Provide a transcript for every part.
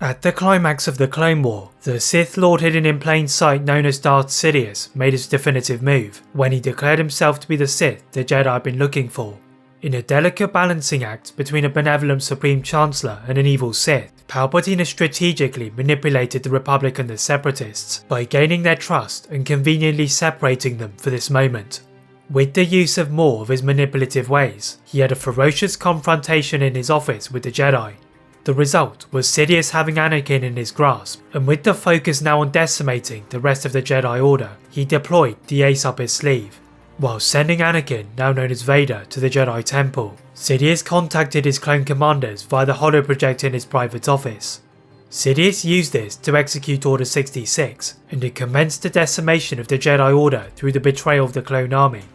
At the climax of the Clone War, the Sith Lord hidden in plain sight known as Darth Sidious made his definitive move when he declared himself to be the Sith the Jedi had been looking for. In a delicate balancing act between a benevolent Supreme Chancellor and an evil Sith, Palpatine has strategically manipulated the Republic and the Separatists by gaining their trust and conveniently separating them for this moment. With the use of more of his manipulative ways, he had a ferocious confrontation in his office with the Jedi. The result was Sidious having Anakin in his grasp, and with the focus now on decimating the rest of the Jedi Order, he deployed the ace up his sleeve. While sending Anakin, now known as Vader, to the Jedi Temple, Sidious contacted his clone commanders via the holoprojector in his private office. Sidious used this to execute Order 66, and it commenced the decimation of the Jedi Order through the betrayal of the clone army.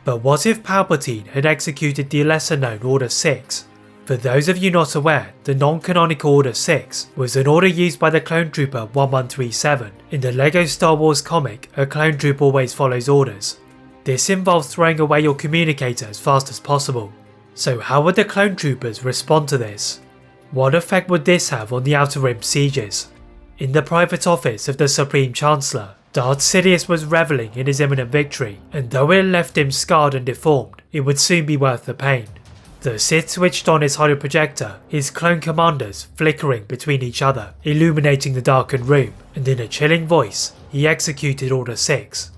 But what if Palpatine had executed the lesser known Order 6? For those of you not aware, the non-canonical Order 6 was an order used by the Clone Trooper 1137 in the LEGO Star Wars comic A Clone Troop Always Follows Orders. This involves throwing away your communicator as fast as possible. So how would the Clone Troopers respond to this? What effect would this have on the Outer Rim sieges? In the private office of the Supreme Chancellor, Darth Sidious was revelling in his imminent victory, and though it left him scarred and deformed, it would soon be worth the pain. The Sith switched on his holoprojector, his clone commanders flickering between each other, illuminating the darkened room, and in a chilling voice, he executed Order 6.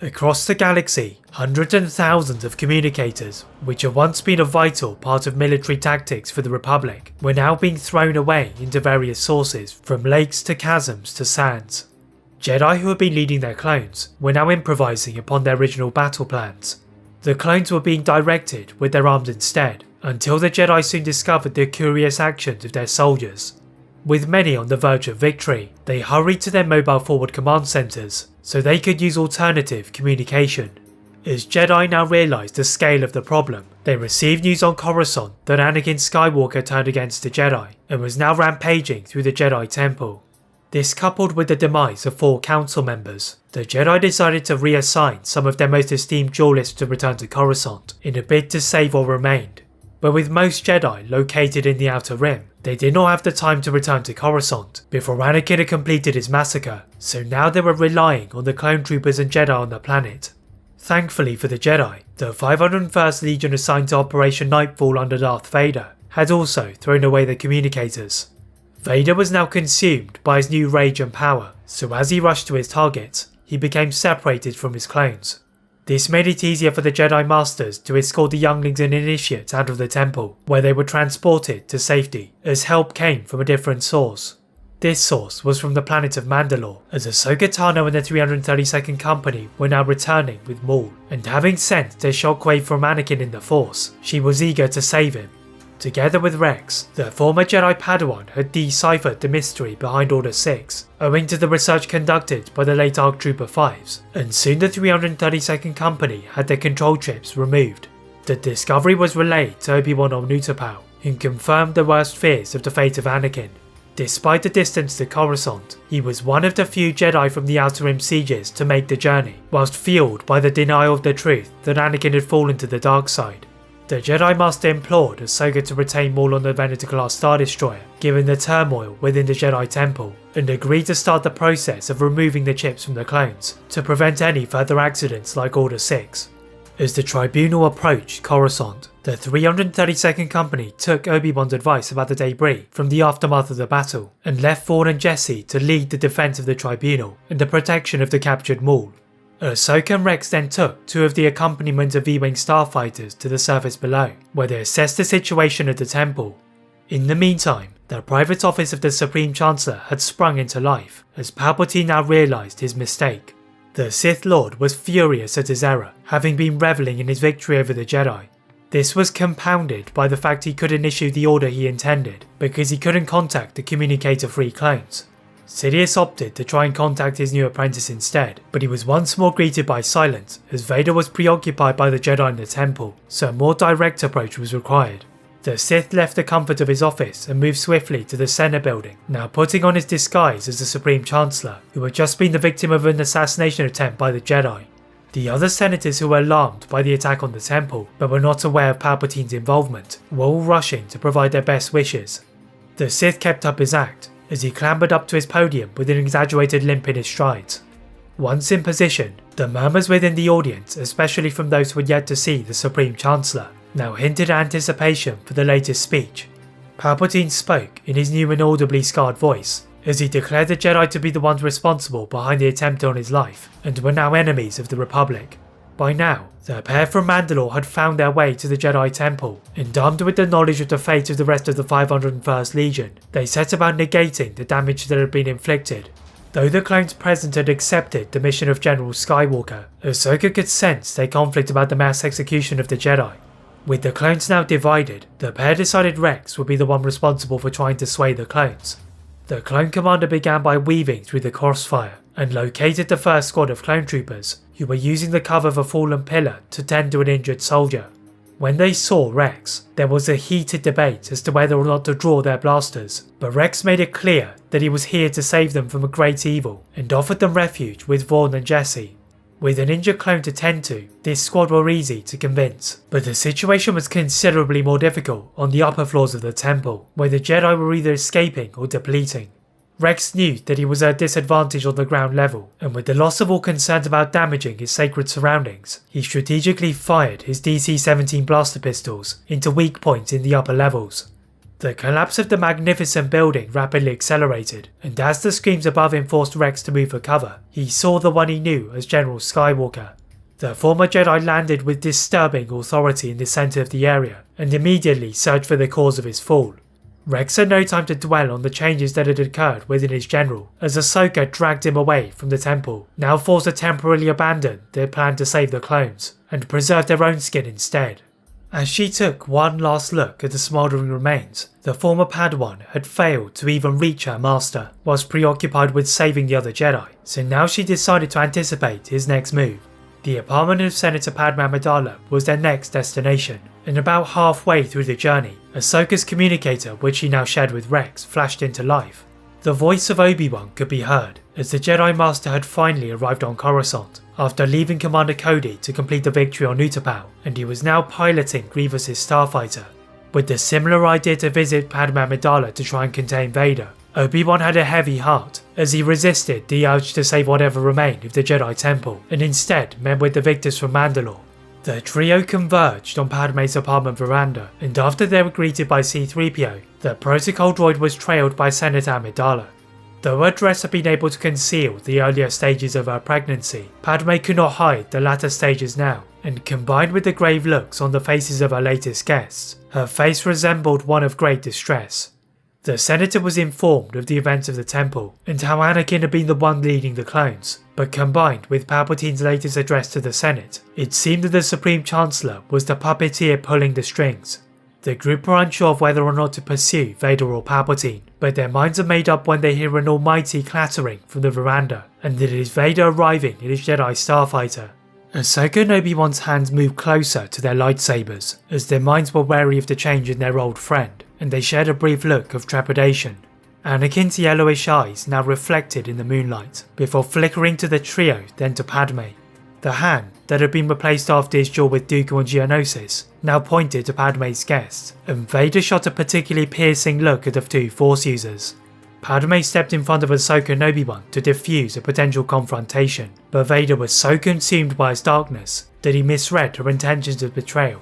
Across the galaxy, hundreds and thousands of communicators, which had once been a vital part of military tactics for the Republic, were now being thrown away into various sources, from lakes to chasms to sands. Jedi who had been leading their clones were now improvising upon their original battle plans. The clones were being directed with their arms instead, until the Jedi soon discovered the curious actions of their soldiers. With many on the verge of victory, they hurried to their mobile forward command centres so they could use alternative communication. As Jedi now realised the scale of the problem, they received news on Coruscant that Anakin Skywalker turned against the Jedi and was now rampaging through the Jedi Temple. This, coupled with the demise of 4 council members, the Jedi decided to reassign some of their most esteemed duelists to return to Coruscant in a bid to save what remained. But with most Jedi located in the Outer Rim, they did not have the time to return to Coruscant before Anakin had completed his massacre, so now they were relying on the clone troopers and Jedi on the planet. Thankfully for the Jedi, the 501st Legion assigned to Operation Nightfall under Darth Vader had also thrown away the communicators. Vader was now consumed by his new rage and power, so as he rushed to his target, he became separated from his clones. This made it easier for the Jedi Masters to escort the younglings and initiates out of the temple, where they were transported to safety, as help came from a different source. This source was from the planet of Mandalore, as Ahsoka Tano and the 332nd Company were now returning with Maul, and having sent their shockwave from Anakin in the Force, she was eager to save him. Together with Rex, the former Jedi Padawan had deciphered the mystery behind Order 6, owing to the research conducted by the late ARC Trooper 5s, and soon the 332nd Company had their control chips removed. The discovery was relayed to Obi-Wan on Utapau, who confirmed the worst fears of the fate of Anakin. Despite the distance to Coruscant, he was one of the few Jedi from the Outer Rim sieges to make the journey, whilst fueled by the denial of the truth that Anakin had fallen to the dark side. The Jedi Master implored Ahsoka to retain Maul on the Venator-class Star Destroyer, given the turmoil within the Jedi Temple, and agreed to start the process of removing the chips from the clones, to prevent any further accidents like Order 6. As the Tribunal approached Coruscant, the 332nd Company took Obi-Wan's advice about the debris from the aftermath of the battle, and left Thrawn and Jesse to lead the defence of the Tribunal and the protection of the captured Maul. Ahsoka and Rex then took 2 of the accompaniment of V-Wing starfighters to the surface below, where they assessed the situation at the temple. In the meantime, the private office of the Supreme Chancellor had sprung into life, as Palpatine now realised his mistake. The Sith Lord was furious at his error, having been revelling in his victory over the Jedi. This was compounded by the fact he couldn't issue the order he intended, because he couldn't contact the communicator-free clones. Sidious opted to try and contact his new apprentice instead, but he was once more greeted by silence as Vader was preoccupied by the Jedi in the temple, so a more direct approach was required. The Sith left the comfort of his office and moved swiftly to the Senate building, now putting on his disguise as the Supreme Chancellor, who had just been the victim of an assassination attempt by the Jedi. The other senators who were alarmed by the attack on the temple, but were not aware of Palpatine's involvement, were all rushing to provide their best wishes. The Sith kept up his act, as he clambered up to his podium with an exaggerated limp in his strides. Once in position, the murmurs within the audience, especially from those who had yet to see the Supreme Chancellor, now hinted at anticipation for the latest speech. Palpatine spoke in his new and audibly scarred voice, as he declared the Jedi to be the ones responsible behind the attempt on his life, and were now enemies of the Republic. By now, the pair from Mandalore had found their way to the Jedi Temple, and armed with the knowledge of the fate of the rest of the 501st Legion, they set about negating the damage that had been inflicted. Though the clones present had accepted the mission of General Skywalker, Ahsoka could sense their conflict about the mass execution of the Jedi. With the clones now divided, the pair decided Rex would be the one responsible for trying to sway the clones. The clone commander began by weaving through the crossfire, and located the first squad of clone troopers, who were using the cover of a fallen pillar to tend to an injured soldier. When they saw Rex, there was a heated debate as to whether or not to draw their blasters, but Rex made it clear that he was here to save them from a great evil, and offered them refuge with Vaughn and Jesse. With an injured clone to tend to, this squad were easy to convince, but the situation was considerably more difficult on the upper floors of the temple, where the Jedi were either escaping or depleting. Rex knew that he was at a disadvantage on the ground level, and with the loss of all concerns about damaging his sacred surroundings, he strategically fired his DC-17 blaster pistols into weak points in the upper levels. The collapse of the magnificent building rapidly accelerated, and as the screams above him forced Rex to move for cover, he saw the one he knew as General Skywalker. The former Jedi landed with disturbing authority in the centre of the area, and immediately searched for the cause of his fall. Rex had no time to dwell on the changes that had occurred within his general, as Ahsoka dragged him away from the temple, now forced to temporarily abandon their plan to save the clones, and preserve their own skin instead. As she took one last look at the smouldering remains, the former Padawan had failed to even reach her master, whilst preoccupied with saving the other Jedi, so now she decided to anticipate his next move. The apartment of Senator Padme Amidala was their next destination, and about halfway through the journey, Ahsoka's communicator, which she now shared with Rex, flashed into life. The voice of Obi-Wan could be heard, as the Jedi Master had finally arrived on Coruscant, after leaving Commander Cody to complete the victory on Utapau, and he was now piloting Grievous's starfighter. With the similar idea to visit Padme Amidala to try and contain Vader, Obi-Wan had a heavy heart, as he resisted the urge to save whatever remained of the Jedi Temple, and instead met with the victors from Mandalore. The trio converged on Padme's apartment veranda, and after they were greeted by C-3PO, the protocol droid was trailed by Senator Amidala. Though her dress had been able to conceal the earlier stages of her pregnancy, Padme could not hide the latter stages now, and combined with the grave looks on the faces of her latest guests, her face resembled one of great distress. The Senator was informed of the events of the temple, and how Anakin had been the one leading the clones, but combined with Palpatine's latest address to the Senate, it seemed that the Supreme Chancellor was the puppeteer pulling the strings. The group were unsure of whether or not to pursue Vader or Palpatine, but their minds are made up when they hear an almighty clattering from the veranda, and that it is Vader arriving in his Jedi starfighter. Ahsoka and Obi-Wan's hands moved closer to their lightsabers, as their minds were wary of the change in their old friend, and they shared a brief look of trepidation. Anakin's yellowish eyes now reflected in the moonlight, before flickering to the trio, then to Padme. The hand that had been replaced after his duel with Dooku and Geonosis now pointed to Padme's guests, and Vader shot a particularly piercing look at the two Force users. Padme stepped in front of Ahsoka and Obi-Wan to defuse a potential confrontation, but Vader was so consumed by his darkness that he misread her intentions of betrayal.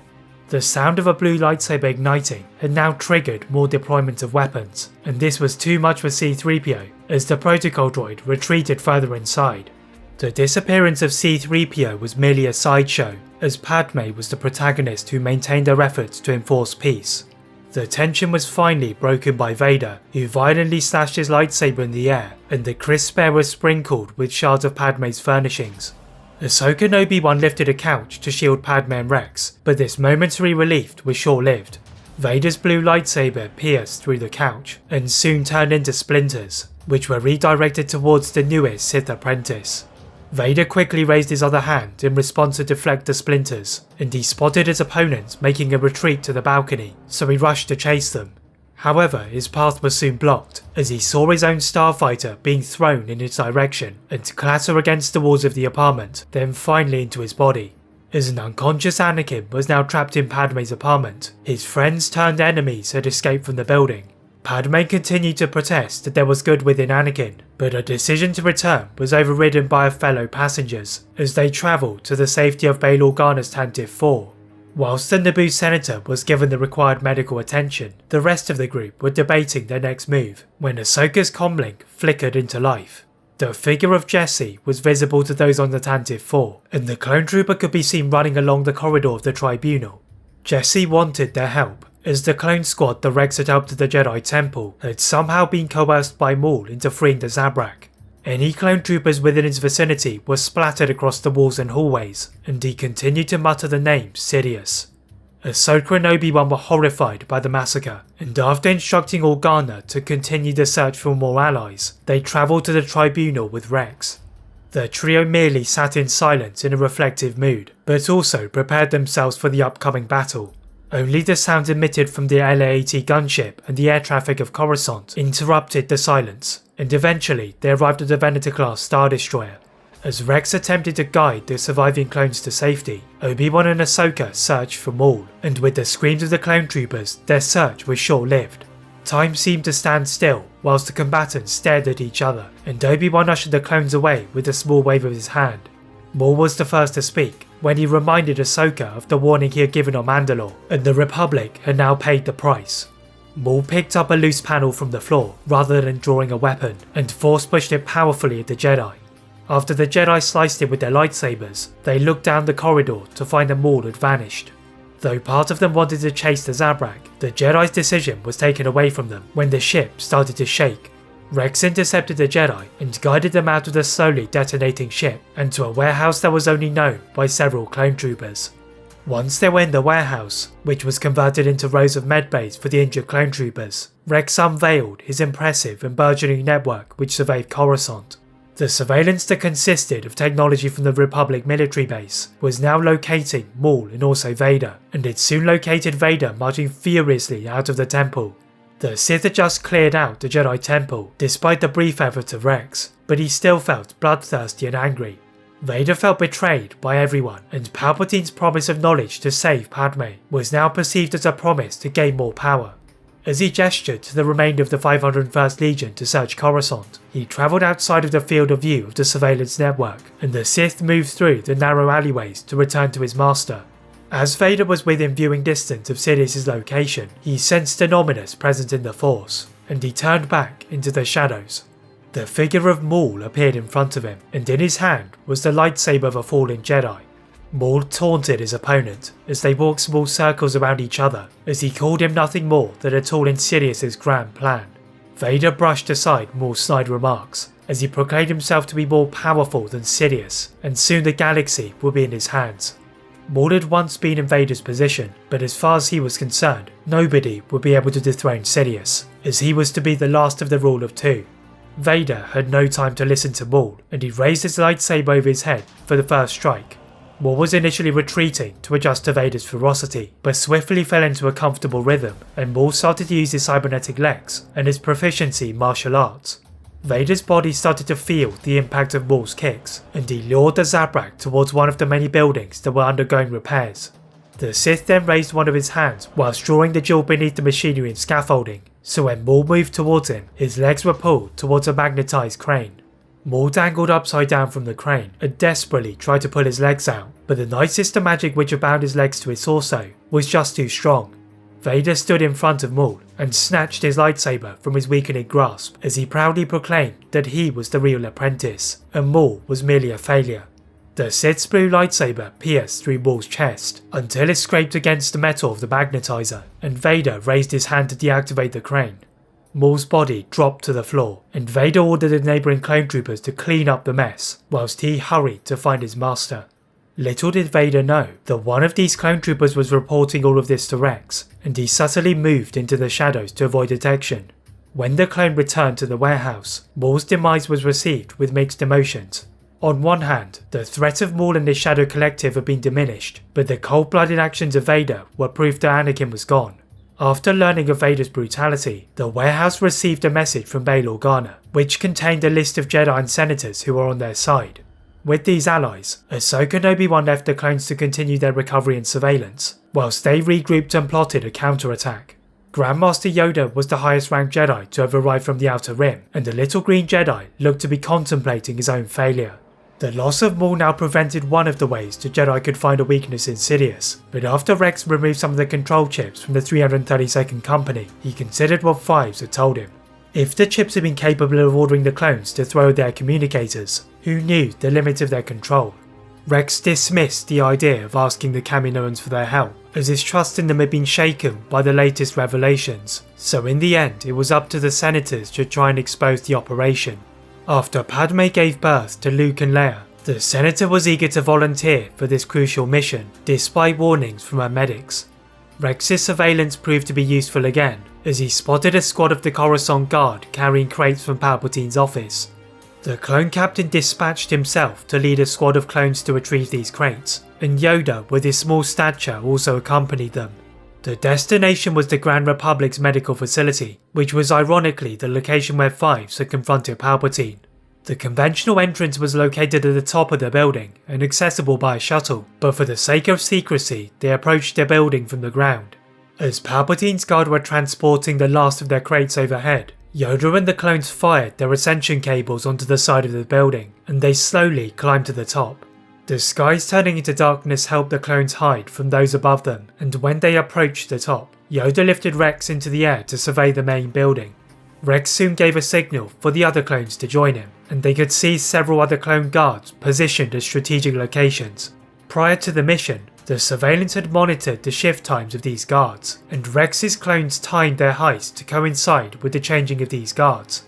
The sound of a blue lightsaber igniting had now triggered more deployment of weapons, and this was too much for C-3PO as the protocol droid retreated further inside. The disappearance of C-3PO was merely a sideshow, as Padme was the protagonist who maintained their efforts to enforce peace. The tension was finally broken by Vader, who violently slashed his lightsaber in the air, and the crisp air was sprinkled with shards of Padme's furnishings. Ahsoka and Obi-Wan lifted a couch to shield Padme and Rex, but this momentary relief was short-lived. Vader's blue lightsaber pierced through the couch, and soon turned into splinters, which were redirected towards the newest Sith apprentice. Vader quickly raised his other hand in response to deflect the splinters, and he spotted his opponents making a retreat to the balcony, so he rushed to chase them. However, his path was soon blocked, as he saw his own starfighter being thrown in his direction and clatter against the walls of the apartment, then finally into his body. As an unconscious Anakin was now trapped in Padme's apartment, his friends turned enemies had escaped from the building. Padme continued to protest that there was good within Anakin, but her decision to return was overridden by her fellow passengers as they travelled to the safety of Bail Organa's Tantive 4. Whilst the Naboo senator was given the required medical attention, the rest of the group were debating their next move when Ahsoka's comlink flickered into life. The figure of Jessie was visible to those on the Tantive 4, and the clone trooper could be seen running along the corridor of the tribunal. Jessie wanted their help, as the clone squad the Rex had helped at the Jedi Temple had somehow been coerced by Maul into freeing the Zabrak. Any clone troopers within his vicinity were splattered across the walls and hallways, and he continued to mutter the name Sidious. Ahsoka and Obi-Wan were horrified by the massacre, and after instructing Organa to continue the search for more allies, they travelled to the tribunal with Rex. The trio merely sat in silence in a reflective mood, but also prepared themselves for the upcoming battle. Only the sounds emitted from the LA-80 gunship and the air traffic of Coruscant interrupted the silence, and eventually they arrived at the Venator-class Star Destroyer. As Rex attempted to guide the surviving clones to safety, Obi-Wan and Ahsoka searched for Maul, and with the screams of the clone troopers, their search was short-lived. Time seemed to stand still whilst the combatants stared at each other, and Obi-Wan ushered the clones away with a small wave of his hand. Maul was the first to speak, when he reminded Ahsoka of the warning he had given on Mandalore, and the Republic had now paid the price. Maul picked up a loose panel from the floor rather than drawing a weapon, and force pushed it powerfully at the Jedi. After the Jedi sliced it with their lightsabers, they looked down the corridor to find that Maul had vanished. Though part of them wanted to chase the Zabrak, the Jedi's decision was taken away from them when the ship started to shake. Rex intercepted the Jedi and guided them out of the slowly detonating ship and to a warehouse that was only known by several clone troopers. Once they were in the warehouse, which was converted into rows of medbays for the injured clone troopers, Rex unveiled his impressive and burgeoning network which surveyed Coruscant. The surveillance that consisted of technology from the Republic military base was now locating Maul and also Vader, and it soon located Vader marching furiously out of the temple. The Sith had just cleared out the Jedi Temple despite the brief efforts of Rex, but he still felt bloodthirsty and angry. Vader felt betrayed by everyone, and Palpatine's promise of knowledge to save Padme was now perceived as a promise to gain more power. As he gestured to the remainder of the 501st Legion to search Coruscant, he travelled outside of the field of view of the surveillance network, and the Sith moved through the narrow alleyways to return to his master. As Vader was within viewing distance of Sidious's location, he sensed an ominous presence in the Force, and he turned back into the shadows. The figure of Maul appeared in front of him, and in his hand was the lightsaber of a fallen Jedi. Maul taunted his opponent as they walked small circles around each other, as he called him nothing more than a tool in Sidious's grand plan. Vader brushed aside Maul's snide remarks, as he proclaimed himself to be more powerful than Sidious, and soon the galaxy would be in his hands. Maul had once been in Vader's position, but as far as he was concerned, nobody would be able to dethrone Sidious, as he was to be the last of the rule of two. Vader had no time to listen to Maul, and he raised his lightsaber over his head for the first strike. Maul was initially retreating to adjust to Vader's ferocity, but swiftly fell into a comfortable rhythm, and Maul started to use his cybernetic legs and his proficiency in martial arts. Vader's body started to feel the impact of Maul's kicks, and he lured the Zabrak towards one of the many buildings that were undergoing repairs. The Sith then raised one of his hands whilst drawing the jewel beneath the machinery and scaffolding, so when Maul moved towards him, his legs were pulled towards a magnetised crane. Maul dangled upside down from the crane and desperately tried to pull his legs out, but the Night Sister magic which had bound his legs to his torso was just too strong. Vader stood in front of Maul and snatched his lightsaber from his weakening grasp as he proudly proclaimed that he was the real apprentice, and Maul was merely a failure. The Sith's blue lightsaber pierced through Maul's chest until it scraped against the metal of the magnetizer, and Vader raised his hand to deactivate the crane. Maul's body dropped to the floor, and Vader ordered the neighbouring clone troopers to clean up the mess, whilst he hurried to find his master. Little did Vader know that one of these clone troopers was reporting all of this to Rex, and he subtly moved into the shadows to avoid detection. When the clone returned to the warehouse, Maul's demise was received with mixed emotions. On one hand, the threat of Maul and his Shadow Collective had been diminished, but the cold-blooded actions of Vader were proof that Anakin was gone. After learning of Vader's brutality, the warehouse received a message from Bail Organa, which contained a list of Jedi and senators who were on their side. With these allies, Ahsoka and Obi-Wan left the clones to continue their recovery and surveillance, whilst they regrouped and plotted a counterattack. Grandmaster Yoda was the highest ranked Jedi to have arrived from the Outer Rim, and the little green Jedi looked to be contemplating his own failure. The loss of Maul now prevented one of the ways the Jedi could find a weakness in Sidious, but after Rex removed some of the control chips from the 332nd Company, he considered what Fives had told him. If the chips had been capable of ordering the clones to throw their communicators, who knew the limit of their control? Rex dismissed the idea of asking the Kaminoans for their help, as his trust in them had been shaken by the latest revelations, so in the end it was up to the senators to try and expose the operation. After Padme gave birth to Luke and Leia, the senator was eager to volunteer for this crucial mission, despite warnings from her medics. Rex's surveillance proved to be useful again, as he spotted a squad of the Coruscant Guard carrying crates from Palpatine's office. The clone captain dispatched himself to lead a squad of clones to retrieve these crates, and Yoda with his small stature also accompanied them. The destination was the Grand Republic's medical facility, which was ironically the location where Fives had confronted Palpatine. The conventional entrance was located at the top of the building and accessible by a shuttle, but for the sake of secrecy they approached the building from the ground. As Palpatine's guard were transporting the last of their crates overhead, Yoda and the clones fired their ascension cables onto the side of the building, and they slowly climbed to the top. The skies turning into darkness helped the clones hide from those above them, and when they approached the top, Yoda lifted Rex into the air to survey the main building. Rex soon gave a signal for the other clones to join him, and they could see several other clone guards positioned at strategic locations. Prior to the mission, the surveillance had monitored the shift times of these guards, and Rex's clones timed their heist to coincide with the changing of these guards.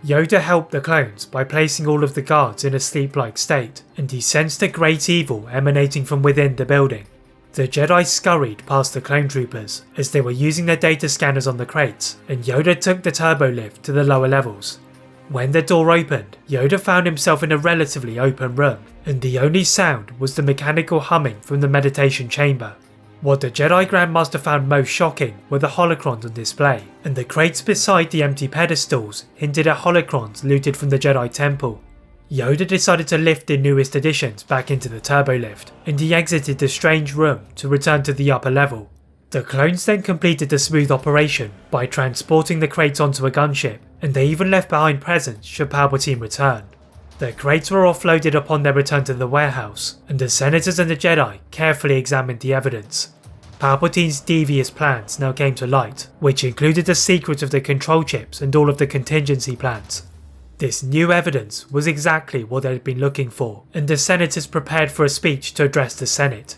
Yoda helped the clones by placing all of the guards in a sleep-like state, and he sensed a great evil emanating from within the building. The Jedi scurried past the clone troopers as they were using their data scanners on the crates, and Yoda took the turbo lift to the lower levels. When the door opened, Yoda found himself in a relatively open room, and the only sound was the mechanical humming from the meditation chamber. What the Jedi Grandmaster found most shocking were the holocrons on display, and the crates beside the empty pedestals hinted at holocrons looted from the Jedi Temple. Yoda decided to lift the newest additions back into the turbo lift, and he exited the strange room to return to the upper level. The clones then completed the smooth operation by transporting the crates onto a gunship, and they even left behind presents should Palpatine return. The crates were offloaded upon their return to the warehouse, and the senators and the Jedi carefully examined the evidence. Palpatine's devious plans now came to light, which included the secret of the control chips and all of the contingency plans. This new evidence was exactly what they had been looking for, and the senators prepared for a speech to address the Senate.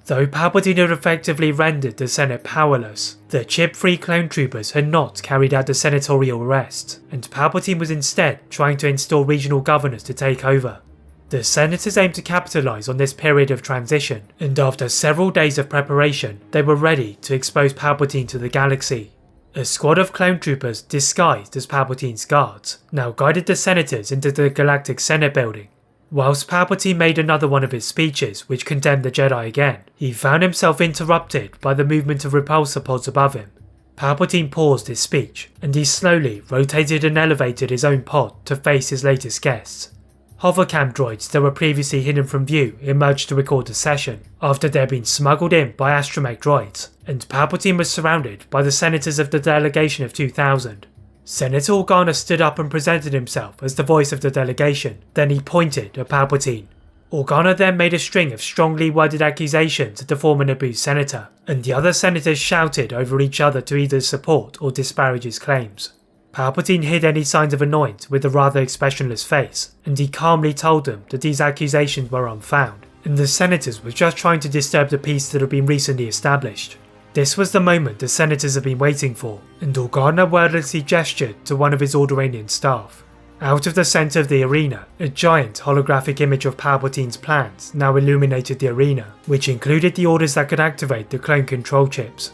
Though Palpatine had effectively rendered the Senate powerless, the chip-free clone troopers had not carried out the senatorial arrest, and Palpatine was instead trying to install regional governors to take over. The senators aimed to capitalise on this period of transition, and after several days of preparation, they were ready to expose Palpatine to the galaxy. A squad of clone troopers disguised as Palpatine's guards now guided the senators into the Galactic Senate building. Whilst Palpatine made another one of his speeches which condemned the Jedi again, he found himself interrupted by the movement of repulsor pods above him. Palpatine paused his speech, and he slowly rotated and elevated his own pod to face his latest guests. Hovercam droids that were previously hidden from view emerged to record the session, after they had been smuggled in by astromech droids, and Palpatine was surrounded by the senators of the delegation of 2000. Senator Organa stood up and presented himself as the voice of the delegation, then he pointed at Palpatine. Organa then made a string of strongly worded accusations at the former Naboo senator, and the other senators shouted over each other to either support or disparage his claims. Palpatine hid any signs of annoyance with a rather expressionless face, and he calmly told them that these accusations were unfounded, and the senators were just trying to disturb the peace that had been recently established. This was the moment the senators had been waiting for, and Organa wordlessly gestured to one of his Alderaanian staff. Out of the centre of the arena, a giant holographic image of Palpatine's plans now illuminated the arena, which included the orders that could activate the clone control chips.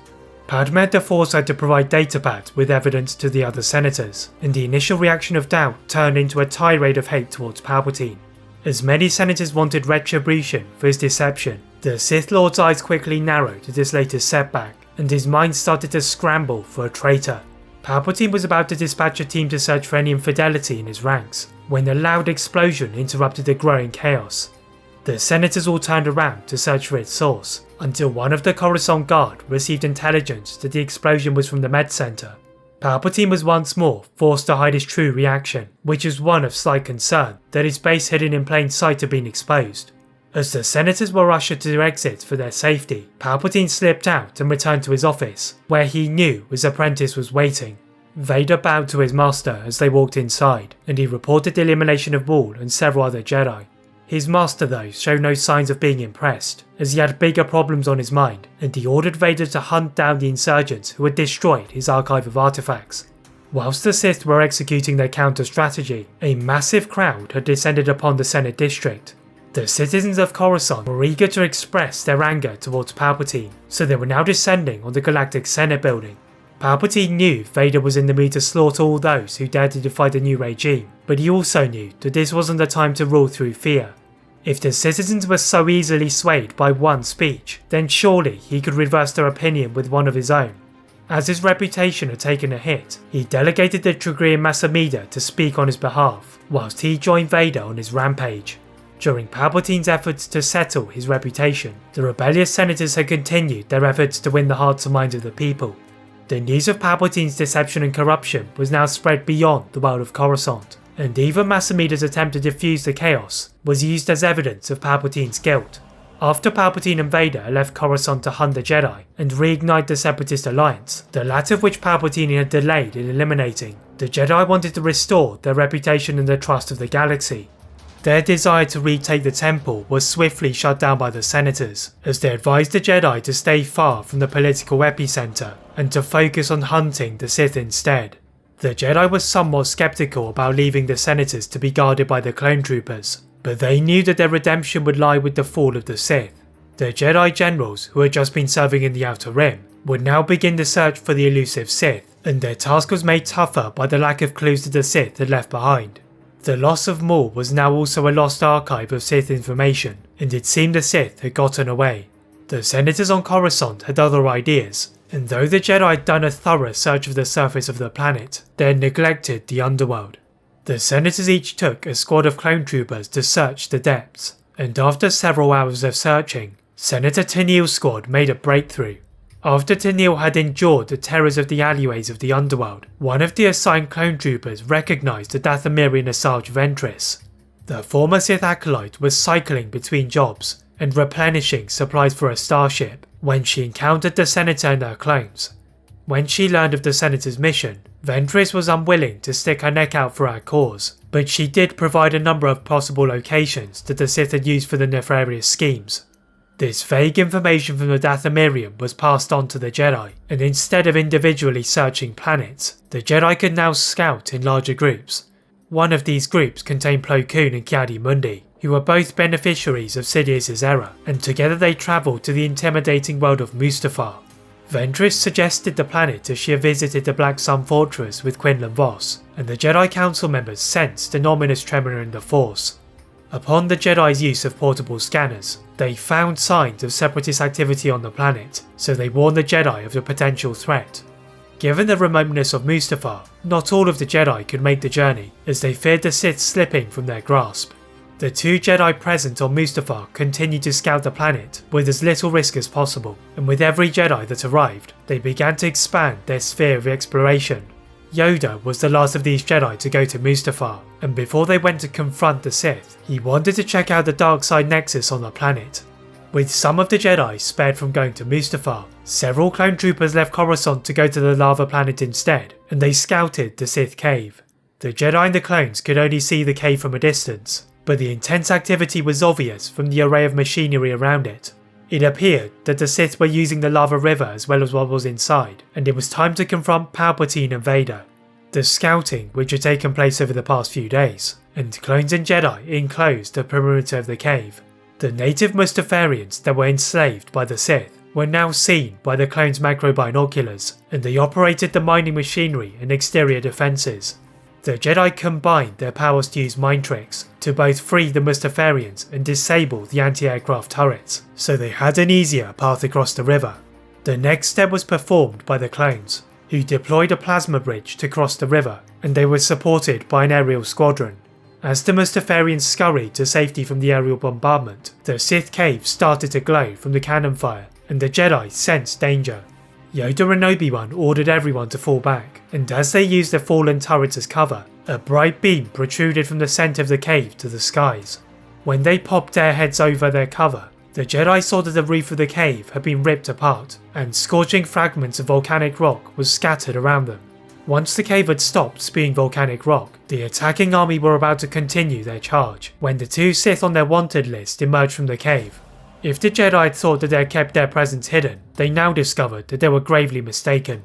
Padme had the foresight to provide datapads with evidence to the other senators, and the initial reaction of doubt turned into a tirade of hate towards Palpatine. As many senators wanted retribution for his deception, the Sith Lord's eyes quickly narrowed at this latest setback, and his mind started to scramble for a traitor. Palpatine was about to dispatch a team to search for any infidelity in his ranks, when a loud explosion interrupted the growing chaos. The senators all turned around to search for its source, until one of the Coruscant Guard received intelligence that the explosion was from the med center. Palpatine was once more forced to hide his true reaction, which was one of slight concern that his base hidden in plain sight had been exposed. As the senators were ushered to exit for their safety, Palpatine slipped out and returned to his office, where he knew his apprentice was waiting. Vader bowed to his master as they walked inside, and he reported the elimination of Maul and several other Jedi. His master though showed no signs of being impressed, as he had bigger problems on his mind, and he ordered Vader to hunt down the insurgents who had destroyed his archive of artifacts. Whilst the Sith were executing their counter-strategy, a massive crowd had descended upon the Senate district. The citizens of Coruscant were eager to express their anger towards Palpatine, so they were now descending on the Galactic Senate building. Palpatine knew Vader was in the mood to slaughter all those who dared to defy the new regime, but he also knew that this wasn't the time to rule through fear. If the citizens were so easily swayed by one speech, then surely he could reverse their opinion with one of his own. As his reputation had taken a hit, he delegated the Trigrian Massamida to speak on his behalf, whilst he joined Vader on his rampage. During Palpatine's efforts to settle his reputation, the rebellious senators had continued their efforts to win the hearts and minds of the people. The news of Palpatine's deception and corruption was now spread beyond the world of Coruscant, and even Massamida's attempt to diffuse the chaos was used as evidence of Palpatine's guilt. After Palpatine and Vader left Coruscant to hunt the Jedi and reignite the Separatist alliance, the latter of which Palpatine had delayed in eliminating, the Jedi wanted to restore their reputation and the trust of the galaxy. Their desire to retake the temple was swiftly shut down by the senators, as they advised the Jedi to stay far from the political epicenter and to focus on hunting the Sith instead. The Jedi were somewhat skeptical about leaving the senators to be guarded by the clone troopers, but they knew that their redemption would lie with the fall of the Sith. The Jedi generals, who had just been serving in the Outer Rim, would now begin the search for the elusive Sith, and their task was made tougher by the lack of clues that the Sith had left behind. The loss of Maul was now also a lost archive of Sith information, and it seemed the Sith had gotten away. The senators on Coruscant had other ideas, and though the Jedi had done a thorough search of the surface of the planet, they had neglected the underworld. The senators each took a squad of clone troopers to search the depths, and after several hours of searching, Senator Tennille's squad made a breakthrough. After Tennille had endured the terrors of the alleyways of the underworld, one of the assigned clone troopers recognised the Dathomirian Asajj Ventress. The former Sith acolyte was cycling between jobs and replenishing supplies for a starship when she encountered the Senator and her clones. When she learned of the Senator's mission, Ventress was unwilling to stick her neck out for our cause, but she did provide a number of possible locations that the Sith had used for the nefarious schemes. This vague information from the Dathomirian was passed on to the Jedi, and instead of individually searching planets, the Jedi could now scout in larger groups. One of these groups contained Plo Koon and Ki-Adi-Mundi, who were both beneficiaries of Sidious's error, and together they travelled to the intimidating world of Mustafar. Ventress suggested the planet as she had visited the Black Sun Fortress with Quinlan Vos, and the Jedi Council members sensed an ominous tremor in the Force. Upon the Jedi's use of portable scanners, they found signs of Separatist activity on the planet, so they warned the Jedi of the potential threat. Given the remoteness of Mustafar, not all of the Jedi could make the journey, as they feared the Sith slipping from their grasp. The two Jedi present on Mustafar continued to scout the planet with as little risk as possible, and with every Jedi that arrived, they began to expand their sphere of exploration. Yoda was the last of these Jedi to go to Mustafar, and before they went to confront the Sith, he wanted to check out the dark side nexus on the planet. With some of the Jedi spared from going to Mustafar, several clone troopers left Coruscant to go to the lava planet instead, and they scouted the Sith cave. The Jedi and the clones could only see the cave from a distance, but the intense activity was obvious from the array of machinery around it. It appeared that the Sith were using the lava river as well as what was inside, and it was time to confront Palpatine and Vader. The scouting, which had taken place over the past few days, and clones and Jedi enclosed the perimeter of the cave. The native Mustafarians that were enslaved by the Sith were now seen by the clones' macro binoculars, and they operated the mining machinery and exterior defences. The Jedi combined their powers to use mind tricks to both free the Mustafarians and disable the anti-aircraft turrets, so they had an easier path across the river. The next step was performed by the clones, who deployed a plasma bridge to cross the river, and they were supported by an aerial squadron. As the Mustafarians scurried to safety from the aerial bombardment, the Sith cave started to glow from the cannon fire, and the Jedi sensed danger. Yoda and Obi-Wan ordered everyone to fall back, and as they used the fallen turrets as cover, a bright beam protruded from the centre of the cave to the skies. When they popped their heads over their cover, the Jedi saw that the roof of the cave had been ripped apart, and scorching fragments of volcanic rock was scattered around them. Once the cave had stopped spewing volcanic rock, the attacking army were about to continue their charge, when the two Sith on their wanted list emerged from the cave. If the Jedi had thought that they had kept their presence hidden, they now discovered that they were gravely mistaken.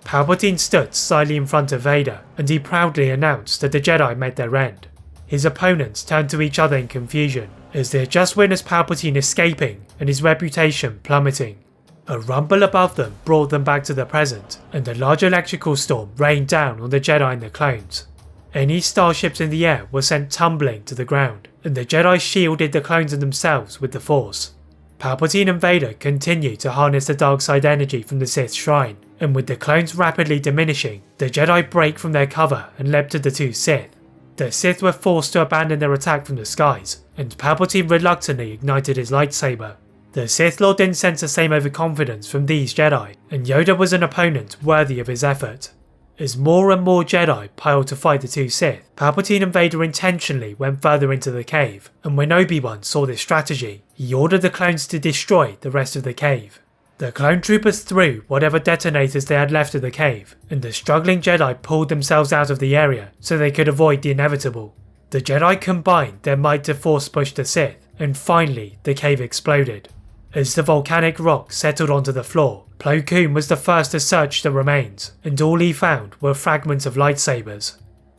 Palpatine stood silently in front of Vader, and he proudly announced that the Jedi met their end. His opponents turned to each other in confusion, as they had just witnessed Palpatine escaping and his reputation plummeting. A rumble above them brought them back to the present, and a large electrical storm rained down on the Jedi and the clones. Any starships in the air were sent tumbling to the ground, and the Jedi shielded the clones and themselves with the Force. Palpatine and Vader continued to harness the dark side energy from the Sith shrine, and with the clones rapidly diminishing, the Jedi break from their cover and leapt at the two Sith. The Sith were forced to abandon their attack from the skies, and Palpatine reluctantly ignited his lightsaber. The Sith Lord didn't sense the same overconfidence from these Jedi, and Yoda was an opponent worthy of his effort. As more and more Jedi piled to fight the two Sith, Palpatine and Vader intentionally went further into the cave, and when Obi-Wan saw this strategy, he ordered the clones to destroy the rest of the cave. The clone troopers threw whatever detonators they had left of the cave, and the struggling Jedi pulled themselves out of the area so they could avoid the inevitable. The Jedi combined their might to force push the Sith, and finally the cave exploded. As the volcanic rock settled onto the floor, Plo Koon was the first to search the remains, and all he found were fragments of lightsabers.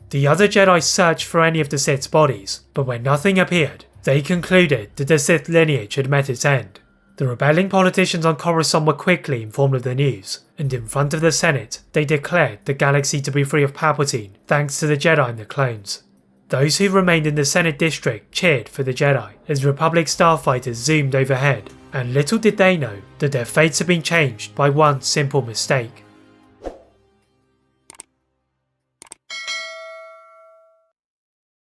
The other Jedi searched for any of the Sith's bodies, but when nothing appeared, they concluded that the Sith lineage had met its end. The rebelling politicians on Coruscant were quickly informed of the news, and in front of the Senate, they declared the galaxy to be free of Palpatine thanks to the Jedi and the clones. Those who remained in the Senate district cheered for the Jedi as Republic starfighters zoomed overhead, and little did they know that their fates had been changed by one simple mistake.